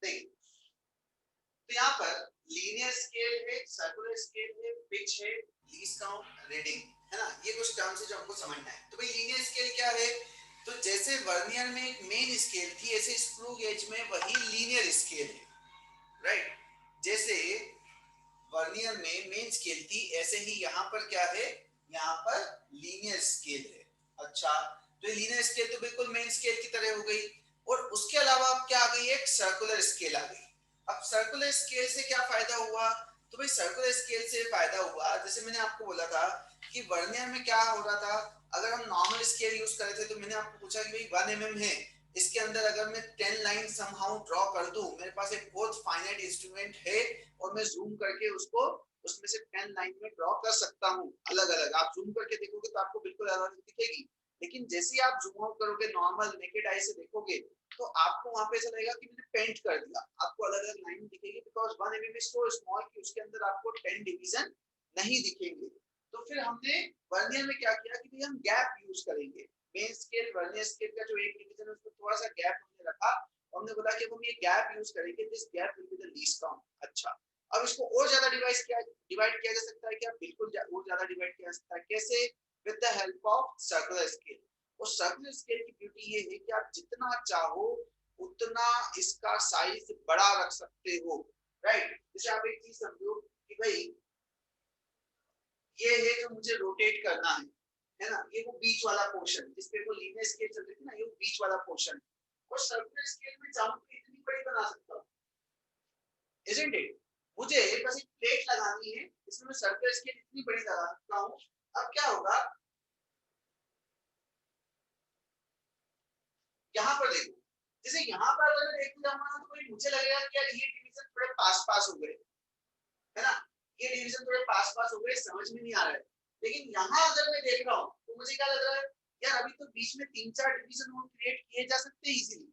देखिए तो यहाँ पर लीनियर स्केल है, सर्कुलर स्केल है, पिच है, लीस्ट काउंट, रीडिंग, है ना, ये कुछ टर्म्स है जो हमको समझना है। तो भाई लीनियर स्केल क्या है, तो जैसे वर्नियर में एक मेन स्केल थी, ऐसे स्क्रू गेज में वही लीनियर स्केल है, राइट। जैसे वर्नियर में मेन स्केल थी, ऐसे ही यहाँ पर क्या है, यहाँ पर लीनियर स्केल है। अच्छा, तो ये लीनियर स्केल तो बिल्कुल मेन स्केल की तरह हो गई, और उसके अलावा अब क्या आ गई, एक सर्कुलर स्केल आ गई। अब सर्कुलर स्केल से क्या फायदा हुआ, तो भाई सर्कुलर स्केल से फायदा हुआ, जैसे मैंने आपको बोला था कि वर्नियर में क्या हो रहा था, अगर हम नॉर्मल स्केल यूज कर रहे थे तो मैंने आपको पूछा कि भाई 1 mm है, इसके अंदर अगर मैं 10 लाइन समहाउ ड्रॉ कर दूं, मेरे पास एक बहुत फाइनाइट इंस्ट्रूमेंट है और मैं जूम करके उसको उसमें से 10 लाइन में ड्रॉ कर सकता हूं अलग अलग। आप जूम करके देखोगे तो आपको बिल्कुल अलग दिखेगी, लेकिन जैसे ही आप जूम आउट करोगे, नॉर्मल नेकेड आई से देखोगे, तो आपको वहां पे ऐसा लगेगा कि मैंने पेंट कर दिया, आपको अलग अलग लाइन दिखेगी, because 1 mm is so small कि उसके अंदर आपको 10 डिवीजन नहीं दिखेंगे। तो फिर हमने वर्नियर में क्या किया कि भाई हम गैप यूज करेंगे, मेन स्केल वर्नियर स्केल का जो एक डिवीजन है उसको थोड़ा सा गैप हमने रखा, और हमने बोला कि हम ये गैप यूज करेंगे, this gap will be the least count. अच्छा, अब इसको और ज्यादा डिवाइड किया जा सकता है क्या, बिल्कुल और ज्यादा डिवाइड किया जा सकता है, कैसे, with the help of circular scale. और सर्कुलर स्केल की ब्यूटी ये है कि आप जितना चाहो उतना इसका साइज बड़ा रख सकते हो, राइट। जैसे आप एक चीज समझो कि भाई ये है जो मुझे रोटेट करना है ना, ये वो बीच वाला पोर्शन जिसपे वो लीनियर स्केल चल रही थी ना, ये वो बीच वाला पोर्शन, और सर्कुलर स्केल में चाहूं तो इतनी बड़ी बना सकता हूं, इजंट इट। मुझे बस एक प्लेट लगानी है, इसमें मैं सर्कुलर स्केल इतनी बड़ी लगा सकता हूं। अब क्या होगा, यहाँ पर देखो, जैसे यहाँ पर अगर मैं देखने जाऊंगा तो कोई मुझे लगेगा कि यार ये डिवीजन थोड़े पास पास हो गए, है ना, ये डिवीजन थोड़े पास पास हो गए, समझ में नहीं आ रहा है। लेकिन यहाँ अगर मैं देख रहा हूँ तो मुझे क्या लग रहा है, यार अभी तो बीच में 3-4 डिवीजन और क्रिएट किए जा सकते हैं इजीली,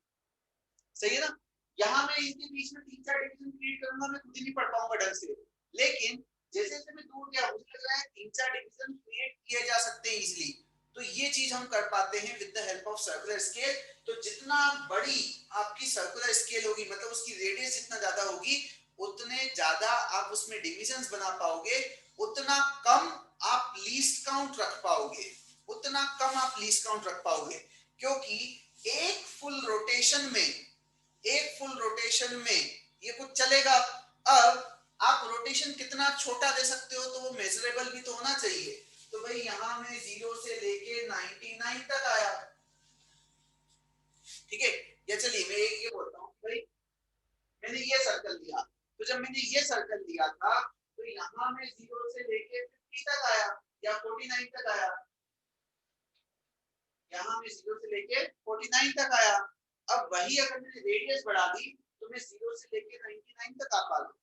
सही है ना। यहाँ मैं इनके बीच में 3-4 डिवीजन क्रिएट करूंगा, मैं खुद ही नहीं पढ़ पाऊंगा ढंग से, लेकिन जैसे जैसे मैं दूर गया मुझे लग रहा है 3-4 डिवीजन क्रिएट किए जा सकते हैं इजीली। तो ये चीज हम कर पाते हैं with the help of circular scale. तो जितना बड़ी आपकी सर्कुलर स्केल होगी, मतलब उसकी रेडियस जितना ज्यादा होगी, उतने ज्यादा आप उसमें डिविजन्स बना पाओगे, उतना कम आप लीस्ट काउंट रख पाओगे, उतना कम आप लीस्ट काउंट रख पाओगे, क्योंकि एक फुल रोटेशन में, एक फुल रोटेशन में ये कुछ चलेगा। अब आप रोटेशन कितना छोटा दे सकते हो, तो वो मेजरेबल भी तो होना चाहिए। तो भाई यहां में 0 से लेके 99 तक आया, ठीक है। या चलिए मैं एक ये बोलता हूँ, भाई मैंने ये सर्कल लिया, तो जब मैंने ये सर्कल लिया था तो यहाँ में 0 से लेके 50 तक आया या 49 तक आया, यहाँ में 0 से लेके 49 तक आया। अब वही अगर मैंने रेडियस बढ़ा दी तो मैं 0 से लेके 99 तक आ पा रहा हूँ,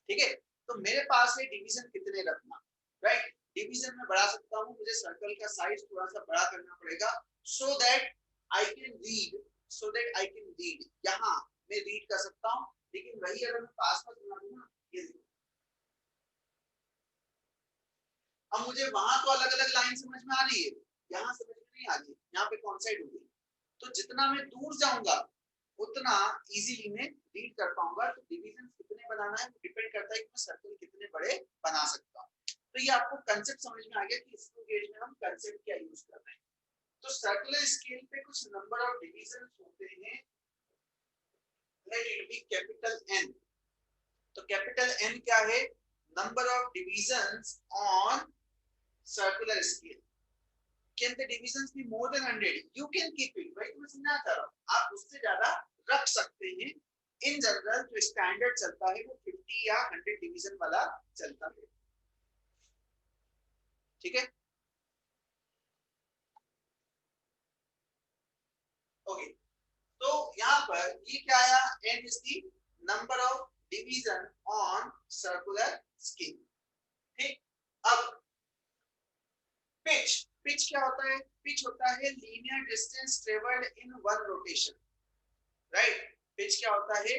ठीक है। तो मेरे पास है डिवीजन कितने रखना, राइट। डिवीजन में बढ़ा सकता हूँ, मुझे सर्कल का साइज थोड़ा सा बड़ा करना पड़ेगा, so that I can read, so that I can read, यहाँ मैं रीड कर सकता हूँ। लेकिन वही अगर मैं पास पास बना दूं ना, ये अब मुझे वहां तो अलग अलग लाइन समझ में आ रही है, यहाँ समझ में नहीं आ रही, यहाँ पे कौन साइड होगी। तो जितना मैं दूर जाऊंगा उतना इजीली मैं रीड कर पाऊंगा। तो डिवीजन कितने बनाना है डिपेंड करता है कि मैं सर्कल कितने बड़े बना सकता हूँ। तो ये आपको कंसेप्ट समझ में आ गया कि स्क्रू गेज में हम कंसेप्ट क्या यूज कर रहे हैं। तो सर्कुलर स्केल पे कुछ नंबर ऑफ डिवीजन होते हैं, let it be capital N. तो कैपिटल एन क्या है, number of divisions on circular scale. Can the divisions be more than 100? You can keep it, right? मैं समझना चाह रहा हूँ, आप उससे ज्यादा रख सकते हैं। इन जनरल जो स्टैंडर्ड चलता है वो 50 या 100 डिवीजन वाला चलता है, ठीक है। ओके, तो यहाँ पर ये क्या आया, n is the number of division on circular scale, ठीक। अब पिच, पिच क्या होता है, पिच होता है linear distance travelled in one rotation, right. Pitch क्या होता है,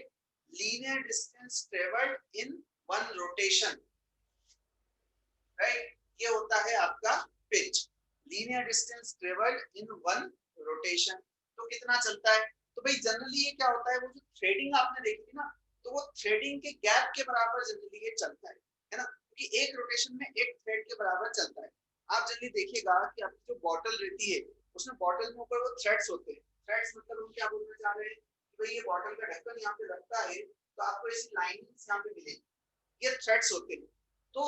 linear distance travelled in one rotation, right. ये होता है आपका pitch, linear distance travelled in one rotation. तो कितना चलता है, तो भाई जनरली ये क्या होता है, वो जो थ्रेडिंग आपने देखी थी ना, तो वो थ्रेडिंग के गैप के बराबर जनरली ये चलता है ना, क्योंकि एक रोटेशन में एक थ्रेड के बराबर चलता है। आप जनरली देखिएगा कि आपकी जो बॉटल रहती है उसमें बॉटल में ऊपर वो थ्रेड्स होते हैं। थ्रेड्स मतलब हम क्या बोलना चाह रहे हैं कि भाई ये बॉटल का ढक्कन यहाँ पे लगता है तो आपको ऐसी लाइनिंग्स यहाँ पे मिलेगी, ये थ्रेड्स होते हैं। तो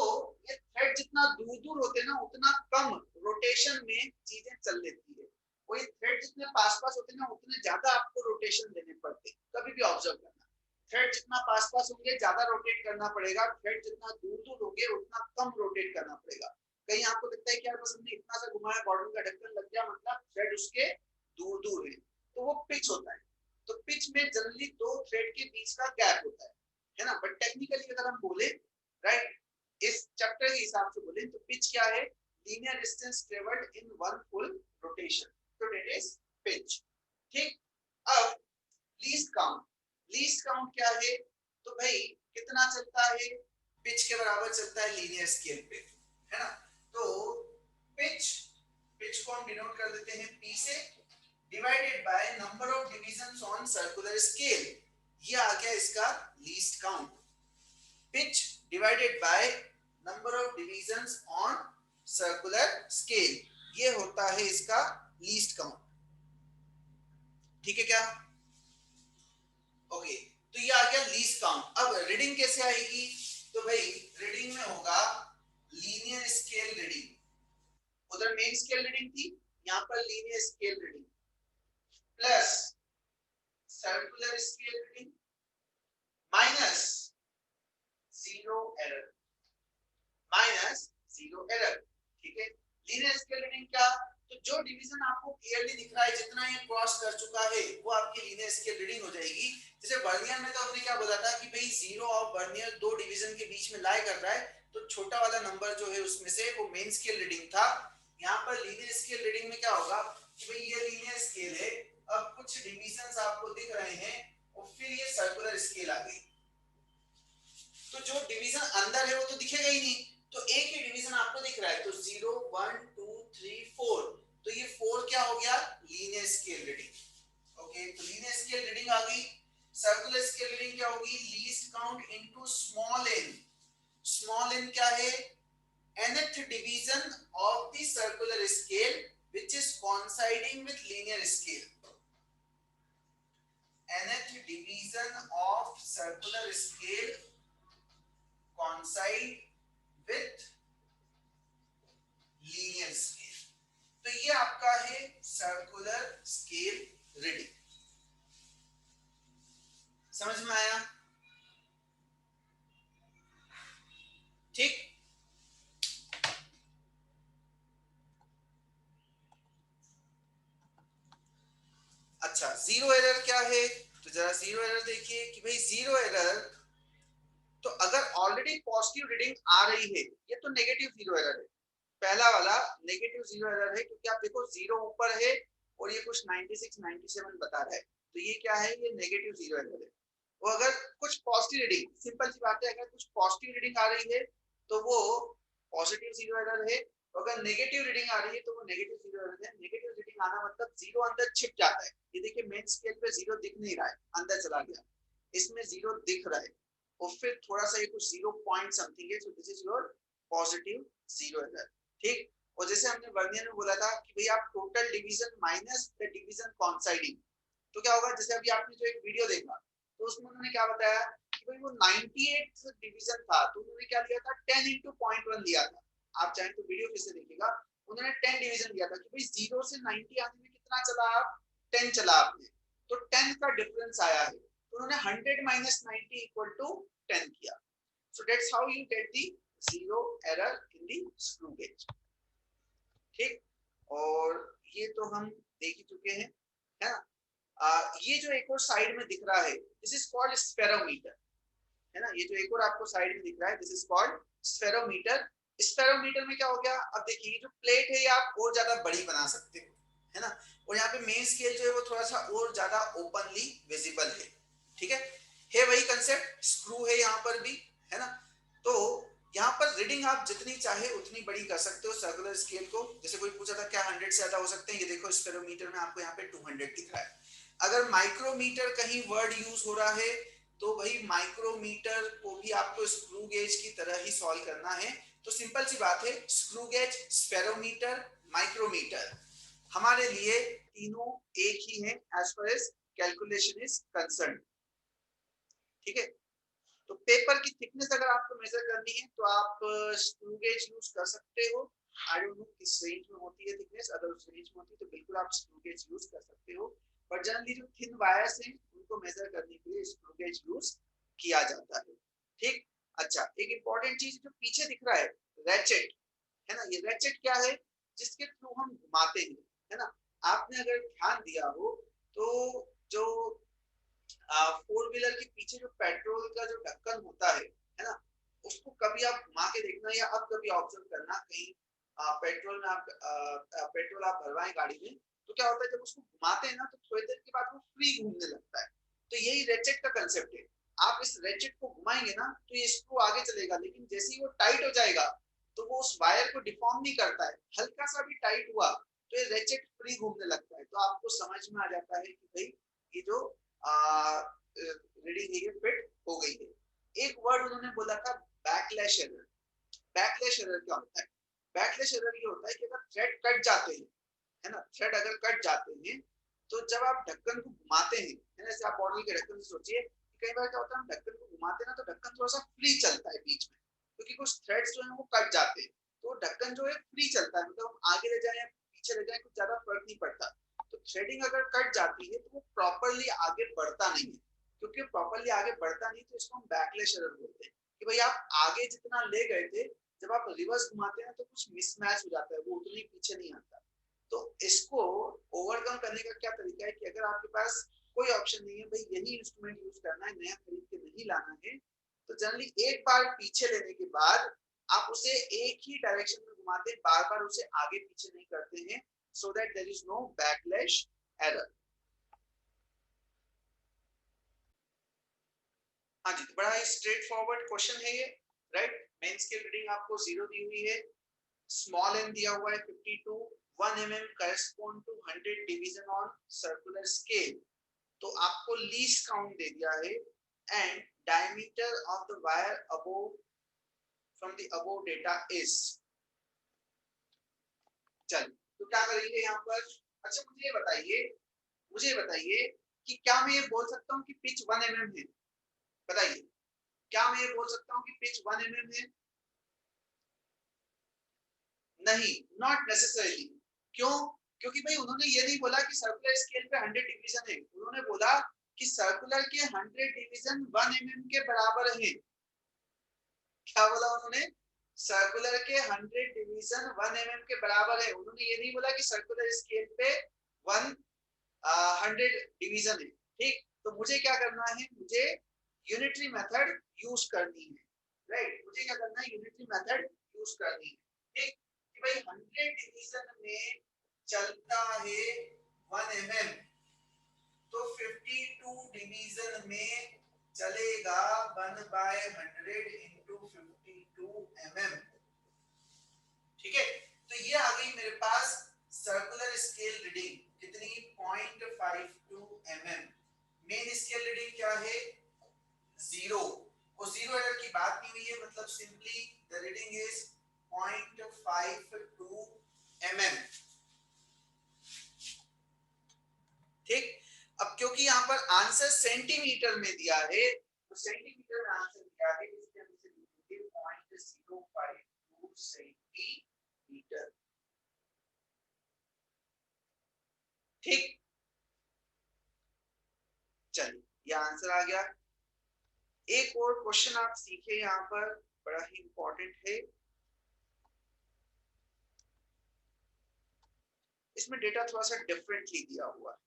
ये थ्रेड जितना दूर दूर होते हैं ना उतना कम रोटेशन में चीजें चल लेती है, और ये थ्रेड जितने पास पास होते हैं ना उतने ज्यादा आपको रोटेशन देने पड़ते हैं। कभी भी ऑब्जर्व करना, थ्रेड जितना पास पास होंगे ज्यादा रोटेट करना पड़ेगा, थ्रेड जितना दूर दूर होंगे उतना कम रोटेट करना पड़ेगा। कहीं आपको लगता है कि यार बस हमने इतना सा घुमाया बॉटल का ढक्कन लग गया, मतलब थ्रेड उसके दूर दूर है, तो वो पिच होता है। तो पिच में जनरली दो थ्रेड के बीच का गैप होता है ना। बट टेक्निकली अगर हम बोले, राइट, इस चैप्टर के हिसाब से बोले तो पिच क्या है, linear distance travelled in one full rotation, तो दैट इज पिच। ठीक, अब लीस्ट काउंट, लीस्ट काउंट क्या है, तो भाई कितना चलता है, पिच के बराबर चलता है लीनियर स्केल पे, है ना। तो पिच, पिच को हम डिनोट कर देते हैं P से, divided by number of divisions on circular scale, ये आ गया इसका least count. Pitch divided by number of divisions on circular scale, ये होता है इसका लीस्ट काउंट। ठीक है क्या, ओके। तो ये आ गया लीस्ट काउंट। अब रीडिंग कैसे आएगी, तो भाई रीडिंग में होगा लीनियर स्केल रीडिंग, उधर मेन स्केल रीडिंग थी, यहाँ पर linear scale reading plus circular scale reading minus zero error, minus zero error. ठीक है, लीनियर स्केल रीडिंग क्या, तो जो डिवीजन आपको क्लियरली दिख रहा है जितना ये क्रॉस कर चुका है वो आपकी लीनियर स्केल रीडिंग हो जाएगी। जैसे वर्नियर में तो हमने क्या बोला था कि भाई जीरो और वर्नियर दो डिवीजन के बीच में लाई कर रहा है, तो छोटा वाला नंबर जो है उसमें से वो मेन स्केल रीडिंग था। यहाँ पर लीनियर स्केल रीडिंग में क्या होगा कि भाई ये लीनियर स्केल है, अब कुछ डिवीजन आपको दिख रहे हैं और फिर ये सर्कुलर स्केल आ गई, तो जो डिवीजन अंदर है वो तो दिखेगा ही नहीं, तो एक ही डिवीजन आपको दिख रहा है, तो 0 1 2 3 4, तो ये 4 क्या हो गया, लीनियर स्केल रीडिंग। ओके, तो लीनियर स्केल रीडिंग आ गई। सर्कुलर स्केल रीडिंग क्या होगी, least count into small n। Small n क्या है, nth division of the circular scale which is coinciding with linear scale, nth division of circular scale coincide with linear scale, तो ये आपका है circular scale reading. समझ में आया, ठीक। अच्छा, जीरो एरर क्या है, तो जरा जीरो एरर देखिए कि भाई जीरो एरर, तो अगर ऑलरेडी पॉजिटिव रीडिंग आ रही है, ये तो नेगेटिव जीरो एरर है, पहला वाला नेगेटिव जीरो एरर है, क्योंकि आप देखो जीरो ऊपर है और ये कुछ 96 97 बता रहा है, तो ये क्या है, ये नेगेटिव जीरो एरर है। वो अगर कुछ पॉजिटिव रीडिंग, सिंपल सी बात है, अगर कुछ पॉजिटिव रीडिंग आ रही है तो वो पॉजिटिव जीरो एरर है, अगर नेगेटिव रीडिंग आ रही है तो वो नेगेटिव जीरो एरर है। नेगेटिव रीडिंग आना मतलब जीरो अंदर छिप जाता है, ये देखिए मेन स्केल पे जीरो दिख नहीं रहा है, अंदर चला गया, इसमें जीरो दिख रहा है और फिर थोड़ा सा ये कुछ 0 पॉइंट समथिंग है, so this is your positive zero error. ठीक, और जैसे हमने वर्नियर में बोला था कि भाई आप total division minus the division coinciding, तो क्या होगा, जैसे अभी आपने जो एक वीडियो देखा तो उसमें उन्होंने क्या बताया कि भाई वो 98 डिवीजन था, तो उन्होंने क्या लिया था, 10 into 0.1 लिया था। आप चाहें तो वीडियो फिर से देखिएगा, उन्होंने 10 डिवीजन लिया था कि भाई 0 से 90 आने में कितना चला, आप 10 चला आपने, तो 10 का डिफरेंस आया है, तो उन्होंने 100 minus 90 equal to 10 किया। So that's how you get the zero error in the screw gauge। ठीक, और ये तो हम देख ही चुके हैं, है ना। ये जो एक और साइड में दिख रहा है, दिस इज कॉल्ड स्फेरोमीटर, है ना। ये जो एक और आपको साइड में दिख रहा है, this is called spherometer. Spherometer में क्या हो गया, अब देखिए ये जो प्लेट है ये आप और ज्यादा बड़ी बना सकते हो, है ना, और यहाँ पे मेन स्केल जो है वो थोड़ा सा और ज्यादा ओपनली विजिबल है। ठीक है वही कंसेप्ट, स्क्रू है यहाँ पर भी, है ना। तो यहाँ पर रीडिंग आप जितनी चाहे उतनी बड़ी कर सकते हो सर्कुलर स्केल को। जैसे कोई पूछा था क्या 100 से ज्यादा हो सकते हैं, ये देखो स्फेरोमीटर में आपको यहाँ पे 200 दिख रहा है, अगर माइक्रोमीटर कहीं वर्ड यूज हो रहा है तो भाई माइक्रोमीटर को भी आपको स्क्रू गेज की तरह ही सॉल्व करना है। तो सिंपल सी बात है, स्क्रू गेज, स्पेरोमीटर, माइक्रोमीटर हमारे लिए तीनों एक ही है as far as calculation is concern. ठीक है, तो पेपर की थिकनेस अगर आपको मेजर करनी है तो आप स्क्रू गेज यूज कर सकते हो। आई डोंट नो किस रेंज में होती है थिकनेस, अगर उस रेंज में होती है तो बिल्कुल आप स्क्रू गेज यूज कर सकते हो। बट जनरली जो थिन वायर्स हैं उनको मेजर करने के लिए स्क्रू गेज यूज किया जाता है। ठीक, अच्छा एक इंपॉर्टेंट चीज जो पीछे दिख रहा है, रैचेट, है ना, ये रैचेट क्या है, जिसके थ्रू हम घुमाते हैं, है ना। आपने अगर ध्यान दिया हो तो जो फोर व्हीलर के पीछे जो पेट्रोल का जो ढक्कन होता है ना, उसको कभी आप घुमा के देखना या अब कभी ऑब्जर्व करना कहीं पेट्रोल में आप पेट्रोल आप भरवाएं गाड़ी में, तो क्या होता है जब उसको घुमाते हैं ना तो थोड़ी देर के बाद वो फ्री घूमने लगता है। तो यही रेचेट का कंसेप्ट है। आप इस रेचेट को घुमाएंगे ना तो ये स्क्रू आगे चलेगा, लेकिन जैसे ही वो टाइट हो जाएगा तो वो उस वायर को डिफॉर्म नहीं करता है, हल्का सा भी टाइट हुआ तो ये रेचेट फ्री घूमने लगता है। तो आपको समझ में आ जाता है कि भाई ये जो रीडिंग है ये फिट हो गई है। एक वर्ड उन्होंने बोला था बैकलैश एरर। बैकलैश एरर क्या होता है? बैकलैश एरर ये होता है कि अगर थ्रेड कट जाते हैं, है ना, थ्रेड अगर कट जाते हैं तो जब आप ढक्कन को घुमाते हैं, है ना, जैसे आप बॉटल के ढक्कन से सोचिए, कई बार क्या होता है हम ढक्कन को घुमाते हैं ना तो ढक्कन थोड़ा सा फ्री चलता है बीच में, क्योंकि कुछ थ्रेड्स जो है वो कट जाते हैं, तो ढक्कन जो है फ्री चलता है, मतलब हम आगे ले जाए या पीछे ले जाए कुछ ज्यादा फर्क नहीं पड़ता। तो थ्रेडिंग अगर कट जाती है तो वो प्रॉपरली आगे बढ़ता नहीं है, क्योंकि प्रॉपरली आगे बढ़ता नहीं तो इसको हम बैकलैश एरर बोलते हैं कि भाई आप आगे जितना ले गए थे, जब आप रिवर्स घुमाते हैं तो कुछ मिसमैच हो जाता है, वो उतनी पीछे नहीं आता। तो इसको ओवरकम करने का क्या तरीका है कि अगर आपके पास कोई ऑप्शन नहीं है, भाई यही इंस्ट्रूमेंट यूज करना है, नया खरीद के नहीं लाना है, तो जनरली एक बार पीछे लेने के बाद आप उसे एक ही डायरेक्शन में घुमाते हैं, बार बार उसे आगे पीछे नहीं करते हैं, so that there is no backlash error. हाँ जी, तो बड़ा ही स्ट्रेट फॉरवर्ड क्वेश्चन है ये, राइट। मेन स्केल रीडिंग आपको 0 दी हुई है, स्मॉल एन दिया हुआ है 52, 1 mm correspond to 100 division on circular scale, तो आपको लीस्ट काउंट दे दिया है, and diameter of the wire above from the above data is. चलिए, तो क्या करेंगे यहाँ पर? अच्छा मुझे बताइए कि क्या मैं ये बोल सकता हूँ कि पिच 1 mm है? बताइए, क्या मैं ये बोल सकता हूँ कि पिच 1 mm है? नहीं, नॉट नेसेसरीली। क्यों? क्योंकि भाई उन्होंने ये नहीं बोला कि सर्कुलर स्केल पे 100 डिवीजन है, उन्होंने बोला कि सर्कुलर के 100 डिवीजन 1 mm के बराबर है। क्या बोला उन्होंने? सर्कुलर के 100 डिवीजन 1 mm के बराबर है, उन्होंने ये नहीं बोला कि सर्कुलर स्केल पे 100 डिवीजन है। ठीक, तो मुझे क्या करना है, मुझे यूनिटरी मेथड यूज करनी है, राइट। मुझे क्या करना है, यूनिटरी मेथड यूज करनी है। ठीक, कि भाई 100 डिवीजन में चलता है 1 mm, तो 52 डिवीजन में चलेगा 1/100 इंटू 52 mm। ठीक है, तो ये आ गई मेरे पास सर्कुलर स्केल रीडिंग कितनी, 0.52 mm। मेन स्केल रीडिंग क्या है, 0, और 0 एरर की बात नहीं हुई है, मतलब simply the reading is 0.52 mm। ठीक, अब क्योंकि यहाँ पर आंसर सेंटीमीटर में दिया है तो सेंटीमीटर में आंसर दिया है, इसलिए हम इसे लिखेंगे 0.052 सेंटीमीटर। ठीक, चलिए ये आंसर आ गया। एक और क्वेश्चन आप सीखे यहाँ पर, बड़ा ही इंपॉर्टेंट है, इसमें डेटा थोड़ा सा डिफरेंटली दिया हुआ है।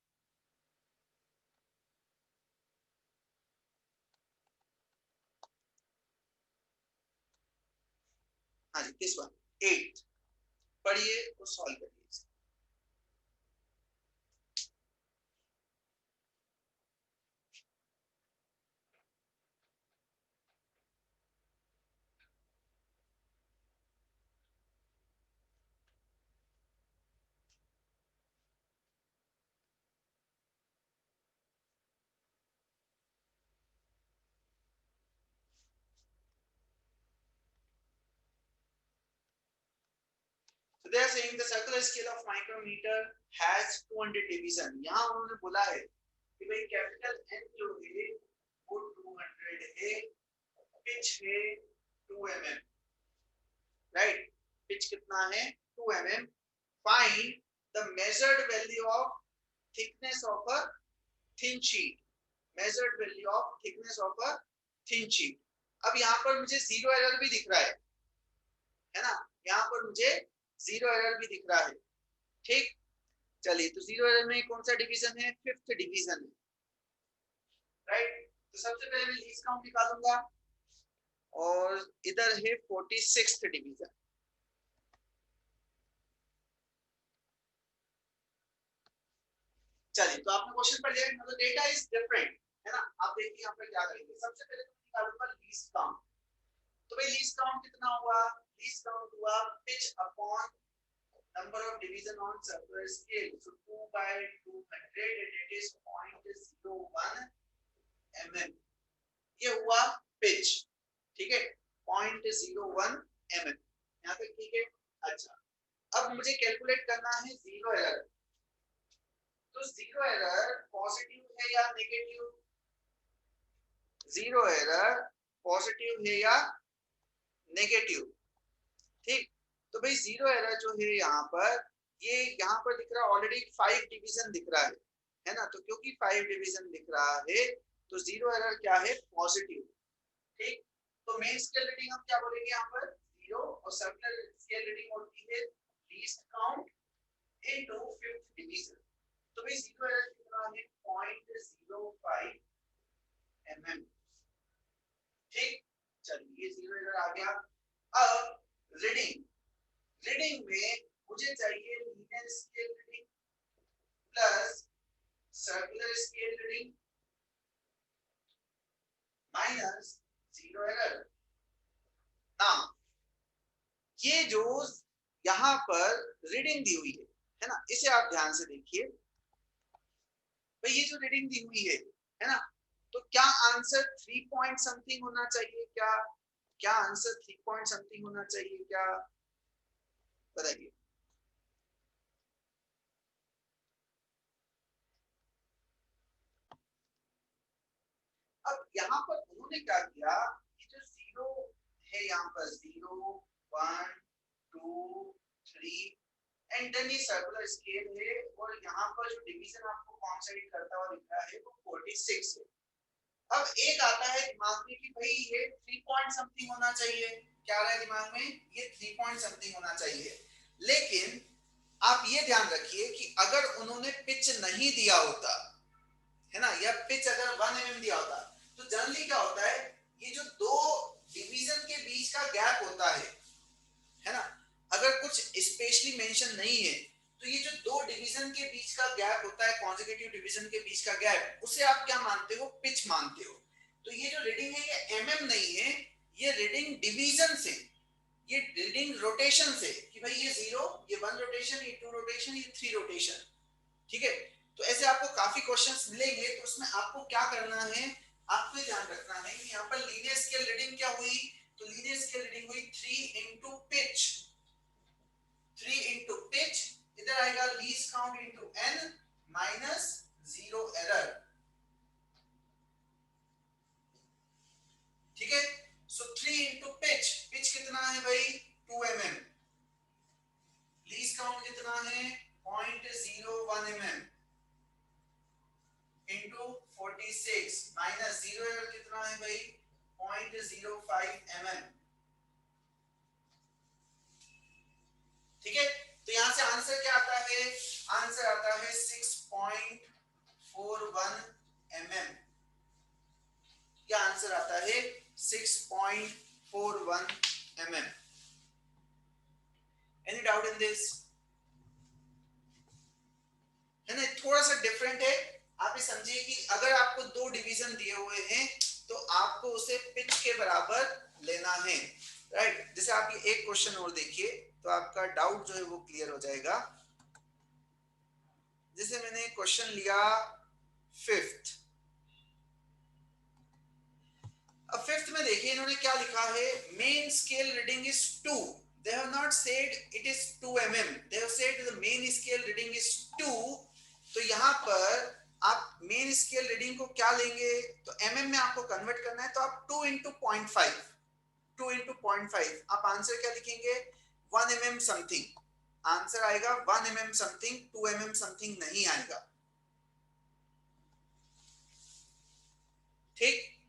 हाँ जी, दिस वन 8, पढ़िए और सॉल्व करिए। they are saying the circular scale of micrometer has 200 division. यहाँ उन्होंने बोला है कि भाई कैपिटल N जो है वो 200 है, पिच है 2 mm, राइट? पिच कितना है? 2 mm. Find the measured value of thickness of a thin sheet. Measured value of thickness of a thin sheet. अब यहाँ पर मुझे जीरो एरर भी दिख रहा है ना? यहाँ पर मुझे जीरो एरर भी दिख रहा है, ठीक? चलिए, तो जीरो एरर में कौन सा डिवीजन है? फिफ्थ डिवीजन है, राइट? तो सबसे पहले मैं लीस्ट काउंट निकालूंगा और इधर है 46th डिवीजन। चलिए, तो आपने क्वेश्चन पढ़ लिया, मतलब डेटा इज डिफरेंट, है ना? आप देखिए यहाँ पर क्या करेंगे। सबसे पहले तो निकालूंगा लीस्ट काउंट। तो भाई लीस्ट काउंट कितना हुआ? लीस्ट काउंट हुआ pitch upon number of division on circular scale. So 2 by 200 and it is 0.01 mm. ये हुआ पिच, ठीक है? 0.01 mm यहाँ तक ठीक है। अच्छा, अब मुझे कैलकुलेट करना है जीरो एरर। तो जीरो एरर पॉजिटिव है या नेगेटिव? जीरो एरर पॉजिटिव है या नेगेटिव? ठीक, तो भाई जीरो एरर जो है यहाँ पर, ये यहाँ पर दिख रहा है ऑलरेडी 5 डिवीजन दिख रहा है ना? तो क्योंकि 5 डिवीजन दिख रहा है तो जीरो एरर क्या है? पॉजिटिव, ठीक? तो मेन स्केल रीडिंग हम क्या बोलेंगे यहाँ पर? जीरो, और सर्कुलर स्केल रीडिंग होती है least count into fifth division. तो भाई जीरो एरर कितना है? 0.05 mm, ठीक? चलिए, ये जीरो एरर आ गया। अब रीडिंग में मुझे चाहिए linear scale reading plus circular scale reading minus zero error. Now ये जो यहाँ पर रीडिंग दी हुई है ना, इसे आप ध्यान से देखिए। भाई ये जो रीडिंग दी हुई है ना, तो क्या आंसर 3 पॉइंट समथिंग होना चाहिए? क्या आंसर 3 पॉइंट समथिंग होना चाहिए क्या? बताइए। अब यहाँ पर उन्होंने क्या किया, ये जो जीरो है यहाँ पर 0 1 2 3 एंड देन ये सर्कुलर स्केल है, और यहाँ पर जो डिवीजन आपको कॉन्सेंट्रेट करता हुआ दिख रहा है वो 46 है। अब एक आता है दिमाग में कि भाई ये 3 पॉइंट समथिंग होना चाहिए। क्या आ रहा है दिमाग में? ये 3 पॉइंट समथिंग होना चाहिए। लेकिन आप ये ध्यान रखिए कि अगर उन्होंने पिच नहीं दिया होता, है ना, या पिच अगर 1 mm दिया होता, तो जनरली क्या होता है, ये जो दो डिवीजन के बीच का गैप होता है ना, अगर कुछ स्पेशली मेंशन नहीं है तो ये जो दो डिवीजन के बीच का गैप होता है, कॉन्सेक्यूटिव डिवीजन के बीच का गैप, उसे आप क्या मानते हो? पिच मानते हो। तो ये जो रीडिंग है ये mm नहीं है, ये रीडिंग डिवीजन से, ये रीडिंग रोटेशन से, कि भाई ये 0, ये 1 रोटेशन, ये 2 रोटेशन, ये 3 रोटेशन, ठीक है? तो ऐसे आपको काफी क्वेश्चंस मिलेंगे, तो उसमें आपको क्या करना है, आपको ध्यान रखना है कि यहाँ पर लीनियर स्केल रीडिंग क्या हुई? तो लीनियर स्केल रीडिंग हुई 3 into पिच, 3 into पिच, इधर आएगा least count into n minus zero error, ठीक है? सो 3 into पिच, पिच कितना है भाई? 2 mm, लीस्ट काउंट कितना है? 0.01 mm into 46 minus zero error कितना है भाई? 0.05 mm, ठीक है? तो यहां से आंसर क्या आता है? आंसर आता है 6.41 mm। क्या आंसर आता है? 6.41 mm। Any doubt in this? है ना, थोड़ा सा डिफरेंट है। आप ये समझिए कि अगर आपको दो डिवीजन दिए हुए हैं तो आपको उसे पिच के बराबर लेना है, राइट? जैसे आप ये एक क्वेश्चन और देखिए तो आपका डाउट जो है वो क्लियर हो जाएगा। जैसे मैंने क्वेश्चन लिया फिफ्थ, अब फिफ्थ में देखिए इन्होंने क्या लिखा है, main scale reading is 2, they have not said it is 2 mm, they have said the main scale reading is 2. तो यहाँ पर आप मेन स्केल रीडिंग को क्या लेंगे, तो mm में आपको कन्वर्ट करना है, तो आप 2 into 0.5, 2 into 0.5, आप आंसर क्या लिखेंगे, 1 mm समथिंग, आंसर आएगा 1 mm समथिंग, 2 mm समथिंग नहीं आएगा, ठीक।